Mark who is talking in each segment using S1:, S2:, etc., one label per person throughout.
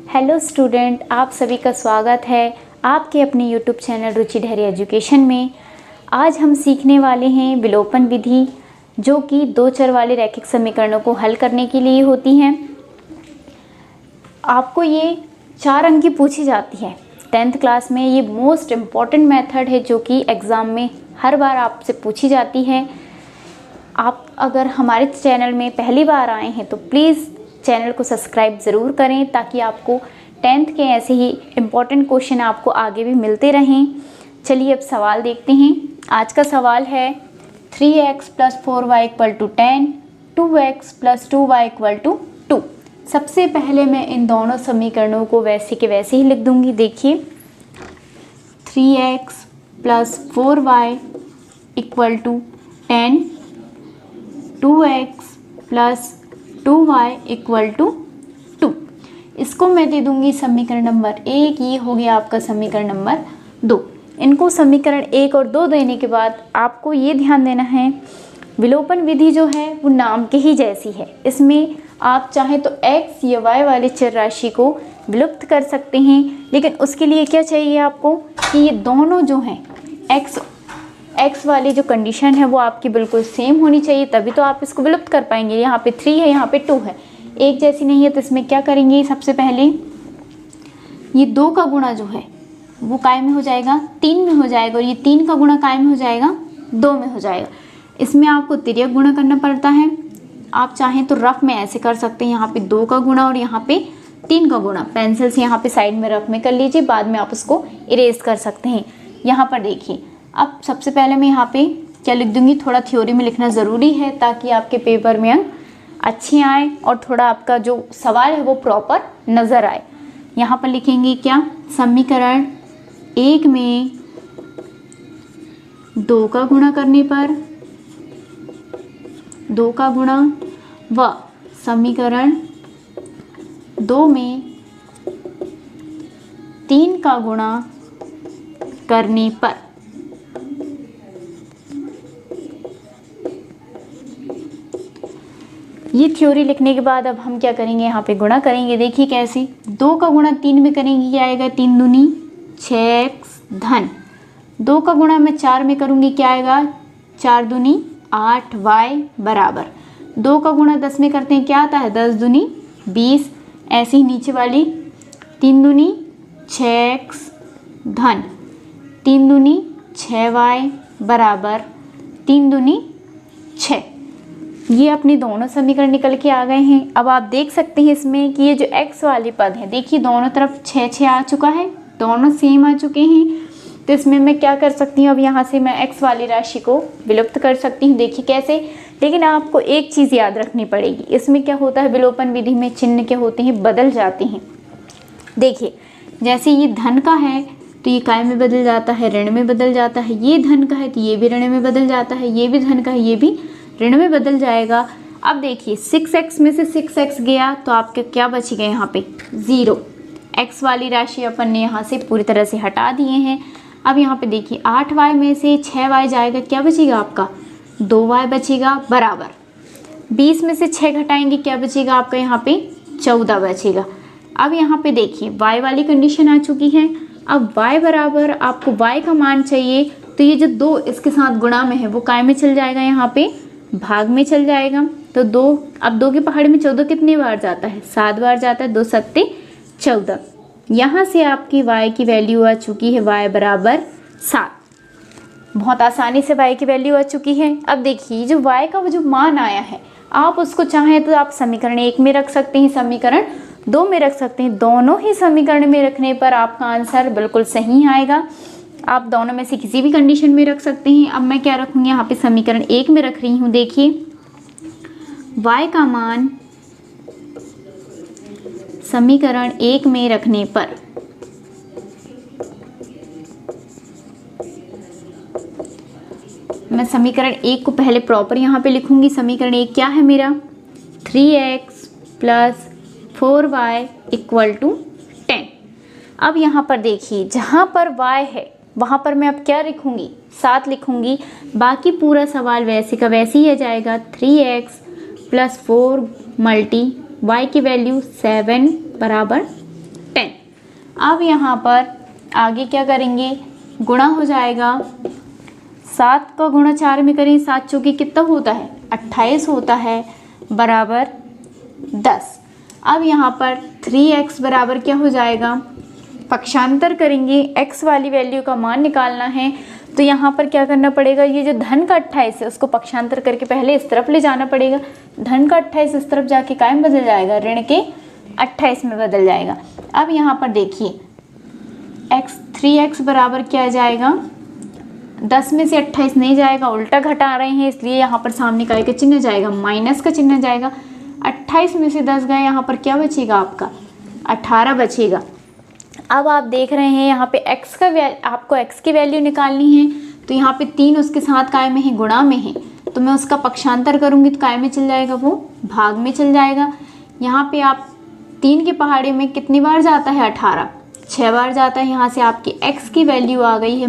S1: Hello student, आप सभी का स्वागत है आपके अपने यूट्यूब चैनल रुचि ढेरी एजुकेशन में। आज हम सीखने वाले हैं विलोपन विधि, जो कि दो चर वाले रैखिक समीकरणों को हल करने के लिए होती हैं। आपको ये 4 अंक की पूछी जाती है 10th क्लास में। ये मोस्ट इम्पॉर्टेंट मेथड है जो कि एग्ज़ाम में हर बार आपसे पूछी जाती है। आप अगर हमारे चैनल में पहली बार आए हैं तो प्लीज़ चैनल को सब्सक्राइब ज़रूर करें, ताकि आपको 10th के ऐसे ही इम्पॉर्टेंट क्वेश्चन आपको आगे भी मिलते रहें। चलिए अब सवाल देखते हैं। आज का सवाल है 3x + 4y = 10, 2x + 2y = 2। सबसे पहले मैं इन दोनों समीकरणों को वैसे के वैसे ही लिख दूंगी। देखिए 3x + 4y = 10, 2x + 2y = 2। इसको मैं दे दूंगी समीकरण नंबर 1। ये हो गया आपका समीकरण नंबर 2। इनको समीकरण 1 और 2 देने के बाद आपको ये ध्यान देना है, विलोपन विधि जो है वो नाम के ही जैसी है। इसमें आप चाहें तो x या y वाले चर राशि को विलुप्त कर सकते हैं, लेकिन उसके लिए क्या चाहिए आपको कि ये दोनों जो हैं x वाली जो कंडीशन है वो आपकी बिल्कुल सेम होनी चाहिए, तभी तो आप इसको विलुप्त कर पाएंगे। यहाँ पे 3 है, यहाँ पे 2 है, एक जैसी नहीं है। तो इसमें क्या करेंगे, सबसे पहले ये 2 का गुणा जो है वो काय में हो जाएगा, 3 में हो जाएगा, और ये 3 का गुणा काय में हो जाएगा, 2 में हो जाएगा। इसमें आपको तिर्यक गुणा करना पड़ता है। आप चाहें तो रफ में ऐसे कर सकते हैं, यहाँ पे 2 का गुणा और यहाँ पे 3 का गुणा। पेंसिल से यहाँ पे साइड में रफ में कर लीजिए, बाद में आप उसको इरेज कर सकते हैं। यहाँ पर देखिए, अब सबसे पहले मैं यहाँ पे क्या लिख दूंगी, थोड़ा थ्योरी में लिखना ज़रूरी है ताकि आपके पेपर में अंक अच्छे आए और थोड़ा आपका जो सवाल है वो प्रॉपर नज़र आए। यहाँ पर लिखेंगे क्या, समीकरण 1 में 2 का गुणा करने पर 2 का गुणा व समीकरण 2 में 3 का गुणा करने पर। ये थ्योरी लिखने के बाद अब हम क्या करेंगे, यहाँ पे गुणा करेंगे। देखिए कैसे, 2 का गुणा 3 में करेंगे, क्या आएगा, 3 दूनी 6x धन। 2 का गुणा मैं 4 में करूँगी, क्या आएगा, 4 दूनी 8y बराबर। 2 का गुणा 10 में करते हैं, क्या आता है, 10 दूनी 20। ऐसे ही नीचे वाली 3 दूनी 6x धन 3 दूनी 6y बराबर 3 दूनी 6। ये अपने दोनों समीकरण निकल के आ गए हैं। अब आप देख सकते हैं इसमें कि ये जो x वाले पद है, देखिए दोनों तरफ 6 आ चुका है, दोनों सेम आ चुके हैं। तो इसमें मैं क्या कर सकती हूँ, अब यहाँ से मैं x वाली राशि को विलुप्त कर सकती हूँ। देखिए कैसे, लेकिन आपको एक चीज़ याद रखनी पड़ेगी। इसमें क्या होता है, विलोपन विधि में चिन्ह क्या होते हैं, बदल जाते हैं। देखिए जैसे ये धन का है तो ये काय में बदल जाता है, ऋण में बदल जाता है। ये धन का है तो ये भी ऋण में बदल जाता है, ये भी धन का है, ये भी ऋण में बदल जाएगा। अब देखिए 6x में से 6x गया तो आपके क्या बच गए, यहाँ पे 0। x वाली राशि अपन ने यहाँ से पूरी तरह से हटा दिए हैं। अब यहाँ पे देखिए 8y में से 6y जाएगा, क्या बचेगा आपका, 2y बचेगा बराबर। 20 में से 6 घटाएंगे, क्या बचेगा आपका, यहाँ पे 14 बचेगा। अब यहाँ पे देखिए y वाली कंडीशन आ चुकी है। अब y बराबर आपको y का मान चाहिए, तो ये जो 2 इसके साथ गुणा में है वो काय में चल जाएगा, यहाँ पे भाग में चल जाएगा। तो 2, अब 2 के पहाड़ में 14 कितनी बार जाता है, 7 बार जाता है, 2 7 14। यहाँ से आपकी y की वैल्यू आ चुकी है y बराबर 7। बहुत आसानी से y की वैल्यू आ चुकी है। अब देखिए जो y का वो जो मान आया है, आप उसको चाहें तो आप समीकरण 1 में रख सकते हैं, समीकरण 2 में रख सकते हैं। दोनों ही समीकरण में रखने पर आपका आंसर बिल्कुल सही आएगा। आप दोनों में से किसी भी कंडीशन में रख सकते हैं। अब मैं क्या रखूँगी, यहाँ पे समीकरण 1 में रख रही हूँ। देखिए y का मान समीकरण 1 में रखने पर मैं समीकरण 1 को पहले प्रॉपर यहाँ पे लिखूँगी। समीकरण 1 क्या है मेरा, 3x + 4y = 10। अब यहाँ पर देखिए जहाँ पर y है वहाँ पर मैं अब क्या लिखूँगी, 7 लिखूँगी। बाकी पूरा सवाल वैसे का वैसे ही आ जाएगा। 3x + 4 × y की वैल्यू 7 बराबर अब यहाँ पर आगे क्या करेंगे, गुणा हो जाएगा। 7 का गुणा 4 में करें, 7 चौके कितना होता है 28 होता है, बराबर 10। अब यहाँ पर 3x बराबर क्या हो जाएगा, पक्षांतर करेंगे, x वाली वैल्यू का मान निकालना है। तो यहाँ पर क्या करना पड़ेगा, ये जो धन का 28 है उसको पक्षांतर करके पहले इस तरफ ले जाना पड़ेगा। धन का 28 इस तरफ जाके काय में बदल जाएगा, ऋण के 28 में बदल जाएगा। अब यहाँ पर देखिए 3x बराबर क्या आ जाएगा, 10 में से 28 नहीं जाएगा, उल्टा घटा रहे हैं इसलिए यहाँ पर सामने काय का चिन्ह जाएगा, माइनस का चिन्ह जाएगा। 28 में से 10 गए, यहाँ पर क्या बचेगा आपका 18 बचेगा। अब आप देख रहे हैं यहाँ पे आपको x की वैल्यू निकालनी है, तो यहाँ पे 3 उसके साथ काय में है, गुणा में है, तो मैं उसका पक्षांतर करूँगी तो काय में चल जाएगा, वो भाग में चल जाएगा। यहाँ पे आप 3 के पहाड़े में कितनी बार जाता है 18, 6 बार जाता है। यहाँ से आपकी x की वैल्यू आ गई है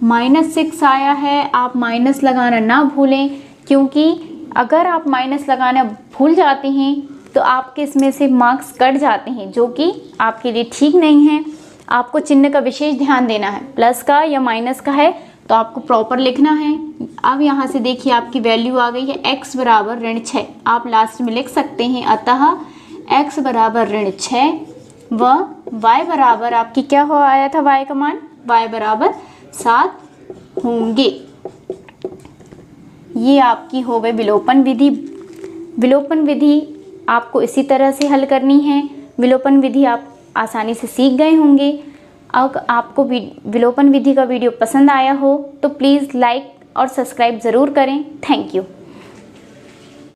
S1: -6 आया है। आप माइनस लगाना ना भूलें, क्योंकि अगर आप माइनस लगाना भूल जाते हैं तो आपके इसमें से मार्क्स कट जाते हैं, जो कि आपके लिए ठीक नहीं है। आपको चिन्ह का विशेष ध्यान देना है, प्लस का या माइनस का है तो आपको प्रॉपर लिखना है। अब यहाँ से देखिए आपकी वैल्यू आ गई है x बराबर ऋण 6, आप लास्ट में लिख सकते हैं। अतः x बराबर ऋण 6 व y बराबर आपकी क्या हो आया था, y का मान y बराबर 7 होंगे। ये आपकी हो गई विलोपन विधि। विलोपन विधि आपको इसी तरह से हल करनी है। विलोपन विधि आप आसानी से सीख गए होंगे। अगर आपको विलोपन विधि का वीडियो पसंद आया हो तो प्लीज़ लाइक और सब्सक्राइब ज़रूर करें। Thank you.